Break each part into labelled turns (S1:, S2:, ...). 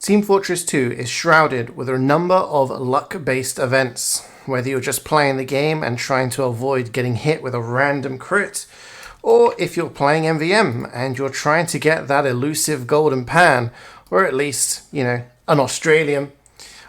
S1: Team Fortress 2 is shrouded with a number of luck-based events. Whether you're just playing the game and trying to avoid getting hit with a random crit, or if you're playing MVM and you're trying to get that elusive golden pan, or at least, an Australian,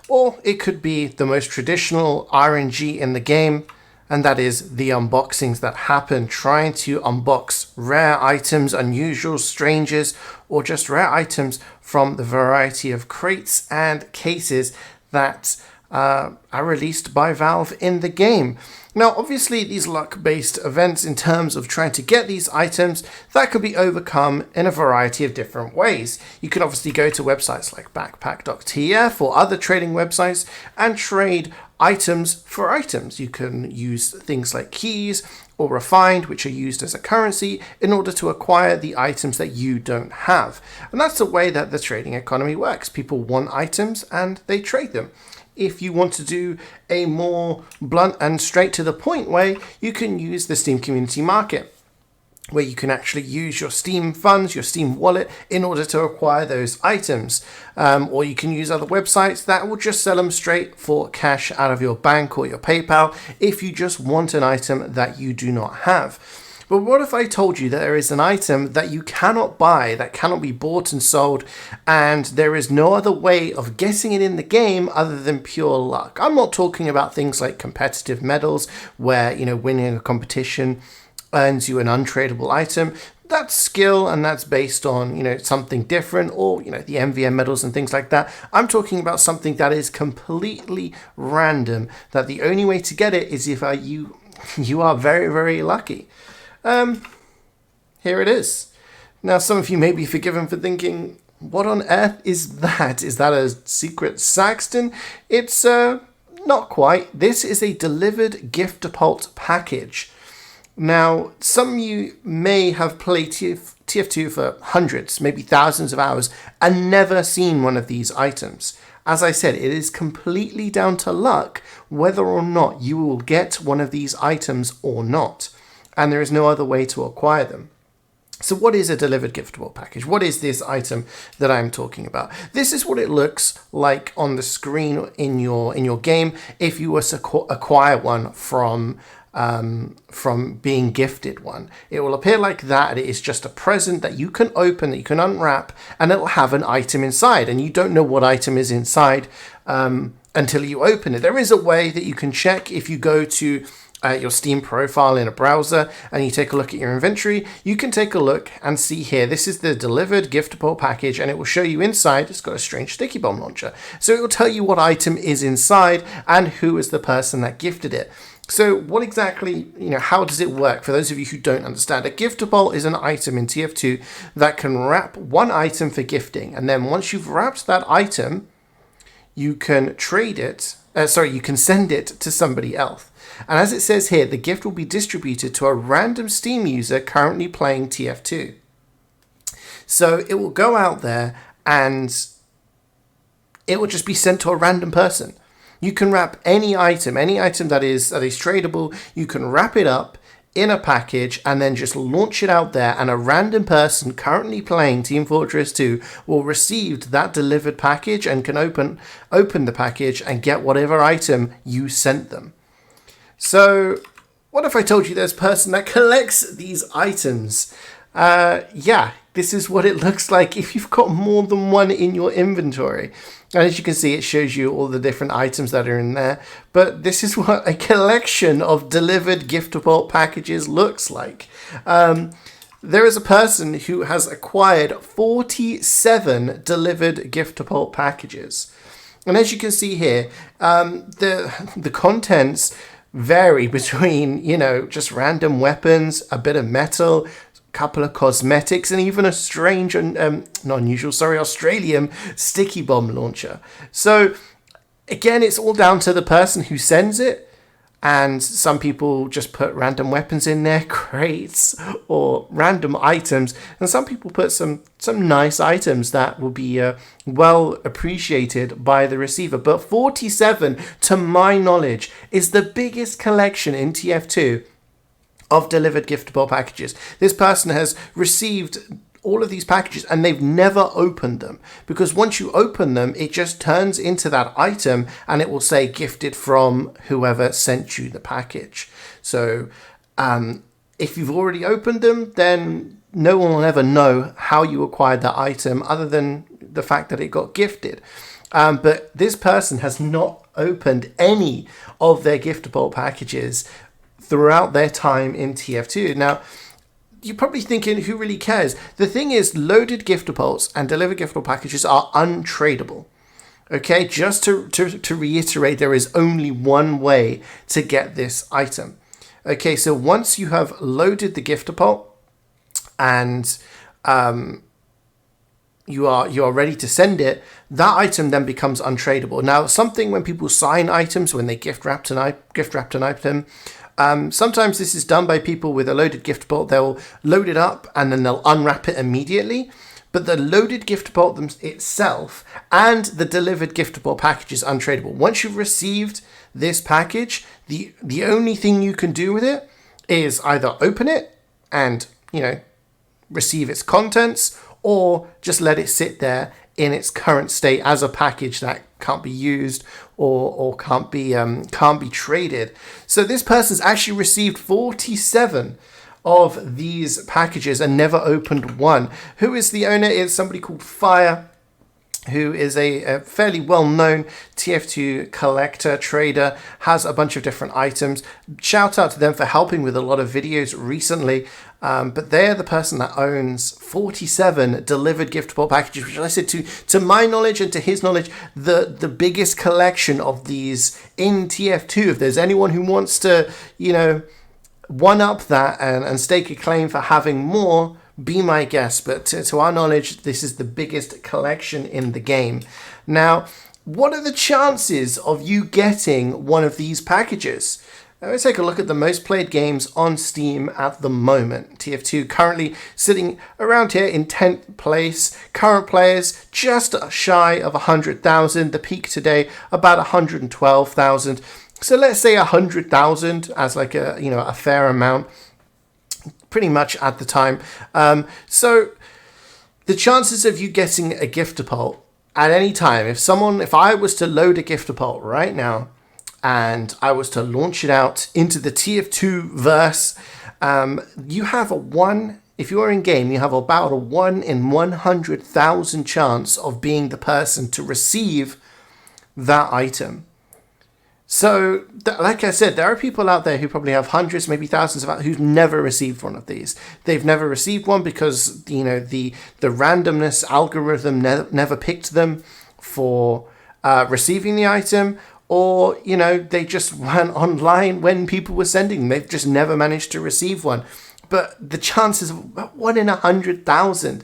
S1: or it could be the most traditional RNG in the game, and that is the unboxings that happen, trying to unbox rare items, unusual strangers, or just rare items from the variety of crates and cases that are released by Valve in the game. Now, obviously, these luck-based events in terms of trying to get these items, that could be overcome in a variety of different ways. You can obviously go to websites like backpack.tf or other trading websites and trade items for items. You can use things like keys or refined, which are used as a currency in order to acquire the items that you don't have. And that's the way that the trading economy works. People want items and they trade them. If you want to do a more blunt and straight to the point way, you can use the Steam Community Market, where you can actually use your Steam funds, your Steam wallet, in order to acquire those items. Or you can use other websites that will just sell them straight for cash out of your bank or your PayPal if you just want an item that you do not have. But what if I told you that there is an item that you cannot buy, that cannot be bought and sold, and there is no other way of getting it in the game other than pure luck? I'm not talking about things like competitive medals, where, winning a competition earns you an untradable item. That's skill and that's based on, something different, or, the MVM medals and things like that. I'm talking about something that is completely random, that the only way to get it is if you are very, very lucky. Here it is. Now, some of you may be forgiven for thinking, what on earth is that? Is that a secret Saxton? It's not quite. This is a delivered giftable package. Now, some of you may have played TF2 for hundreds, maybe thousands of hours and never seen one of these items. As I said, it is completely down to luck whether or not you will get one of these items or not. And there is no other way to acquire them. So what is a delivered giftable package? What is this item that I'm talking about? This is what it looks like on the screen in your game if you were to acquire one from being gifted one. It will appear like that. It is just a present that you can open, that you can unwrap, and it will have an item inside. And you don't know what item is inside until you open it. There is a way that you can check if you go to your Steam profile in a browser and you take a look at your inventory. You can take a look and see here, this is the delivered giftable package, and it will show you inside. It's got a strange sticky bomb launcher, so it will tell you what item is inside and who is the person that gifted it. So what exactly, how does it work? For those of you who don't understand, a giftable is an item in TF2 that can wrap one item for gifting, and then once you've wrapped that item, you can trade it. You can send it to somebody else. And as it says here, the gift will be distributed to a random Steam user currently playing TF2. So it will go out there and it will just be sent to a random person. You can wrap any item that is tradable, you can wrap it up in a package and then just launch it out there, and a random person currently playing Team Fortress 2 will receive that delivered package and can open the package and get whatever item you sent them. So what if I told you there's a person that collects these items? This is what it looks like if you've got more than one in your inventory. And as you can see, it shows you all the different items that are in there. But this is what a collection of delivered giftable packages looks like. There is a person who has acquired 47 delivered giftable packages. And as you can see here, the contents vary between, just random weapons, a bit of metal, couple of cosmetics, and even a strange and Australian sticky bomb launcher. So again, it's all down to the person who sends it, and some people just put random weapons in their crates or random items, and some people put some nice items that will be well appreciated by the receiver. But 47, to my knowledge, is the biggest collection in TF2 of delivered giftable packages. This person has received all of these packages and they've never opened them, because once you open them, it just turns into that item and it will say gifted from whoever sent you the package. So if you've already opened them, then no one will ever know how you acquired that item other than the fact that it got gifted. But this person has not opened any of their giftable packages throughout their time in TF2. Now, you're probably thinking, who really cares? The thing is, loaded giftables and delivered giftable packages are untradable. Okay, just to reiterate, there is only one way to get this item. Okay, so once you have loaded the giftable and you are ready to send it, that item then becomes untradable. Now, something when people sign items, when they gift wrap an item, sometimes this is done by people with a loaded giftable. They'll load it up and then they'll unwrap it immediately. But the loaded giftable itself and the delivered giftable package is untradable. Once you've received this package, the only thing you can do with it is either open it and, receive its contents, or just let it sit there in its current state as a package that can't be used or can't be traded. So this person's actually received 47 of these packages and never opened one. Who is the owner? It's somebody called Fire, who is a fairly well-known TF2 collector, trader, has a bunch of different items. Shout out to them for helping with a lot of videos recently. But they're the person that owns 47 delivered giftable packages, which I said, to my knowledge and to his knowledge, the biggest collection of these in TF2. If there's anyone who wants to, one up that and stake a claim for having more, be my guest. But to our knowledge, this is the biggest collection in the game. Now, what are the chances of you getting one of these packages? Let's take a look at the most played games on Steam at the moment. TF2 currently sitting around here in 10th place. Current players just shy of 100,000. The peak today about 112,000. So let's say 100,000 as like a fair amount, pretty much at the time. So the chances of you getting a giftable at any time, if I was to load a giftable right now, and I was to launch it out into the TF2 verse, you have if you are in game, you have about a 1 in 100,000 chance of being the person to receive that item. So, like I said, there are people out there who probably have hundreds, maybe thousands of who've never received one of these. They've never received one because, the randomness algorithm never picked them for receiving the item, or, they just weren't online when people were sending them. They've just never managed to receive one. But the chances of 1 in 100,000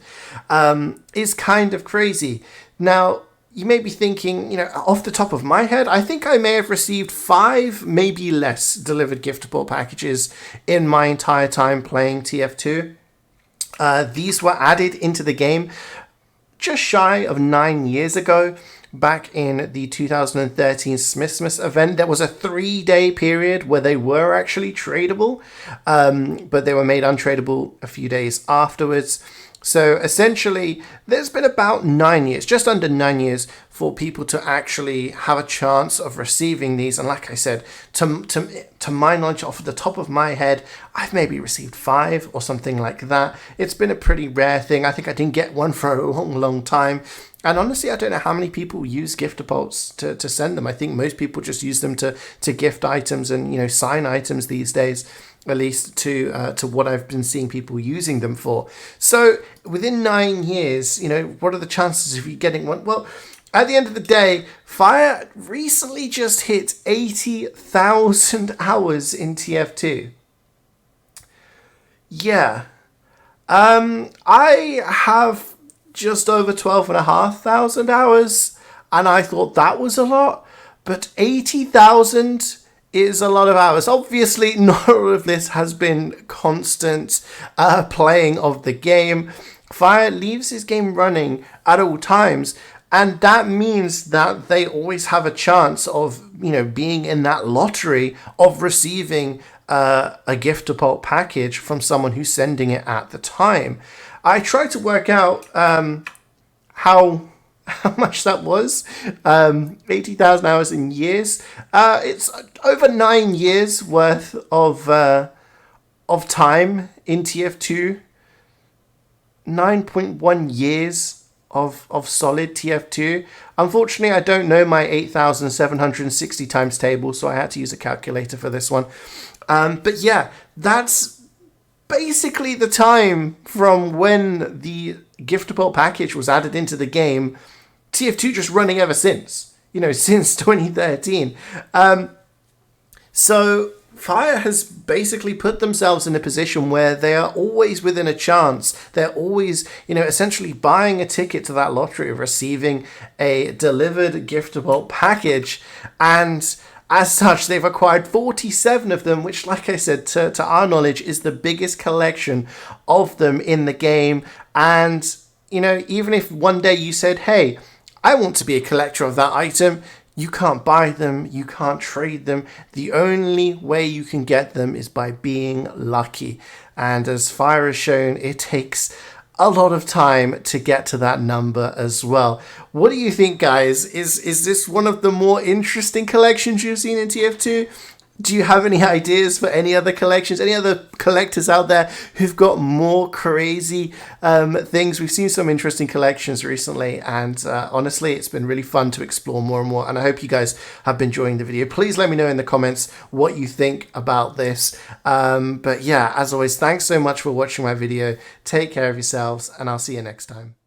S1: is kind of crazy. Now, you may be thinking, off the top of my head, I think I may have received 5, maybe less, delivered giftable packages in my entire time playing TF2. These were added into the game just shy of 9 years ago. Back in the 2013 Smithmas event, there was a 3-day period where they were actually tradable, but they were made untradable a few days afterwards. So essentially, there's been about 9 years, just under 9 years, for people to actually have a chance of receiving these. And like I said, to my knowledge, off the top of my head, I've maybe received 5 or something like that. It's been a pretty rare thing. I think I didn't get one for a long, long time. And honestly, I don't know how many people use giftables to send them. I think most people just use them to gift items and, sign items these days, at least to what I've been seeing people using them for. So within 9 years, what are the chances of you getting one? Well, at the end of the day, Fire recently just hit 80,000 hours in TF2. Yeah. I have just over 12,500 hours, and I thought that was a lot, but 80,000 is a lot of hours. Obviously, not all of this has been constant playing of the game. Fire leaves his game running at all times, and that means that they always have a chance of, being in that lottery of receiving a giftable package from someone who's sending it at the time. I tried to work out how much that was. 80,000 hours in years. It's over 9 years worth of time in TF2. 9.1 years of solid TF2. Unfortunately, I don't know my 8,760 times table, so I had to use a calculator for this one. But yeah, that's basically the time from when the giftable package was added into the game. TF2 just running ever since, since 2013. So Fire has basically put themselves in a position where they are always within a chance. They're always, essentially buying a ticket to that lottery of receiving a delivered giftable package. And as such, they've acquired 47 of them, which, like I said, to our knowledge, is the biggest collection of them in the game. And, even if one day you said, hey, I want to be a collector of that item, you can't buy them, you can't trade them. The only way you can get them is by being lucky. And as Fire has shown, it takes a lot of time to get to that number as well. What do you think, guys? Is this one of the more interesting collections you've seen in TF2? Do you have any ideas for any other collections? Any other collectors out there who've got more crazy things? We've seen some interesting collections recently, and honestly, it's been really fun to explore more and more, and I hope you guys have been enjoying the video. Please let me know in the comments what you think about this. But yeah, as always, thanks so much for watching my video. Take care of yourselves, and I'll see you next time.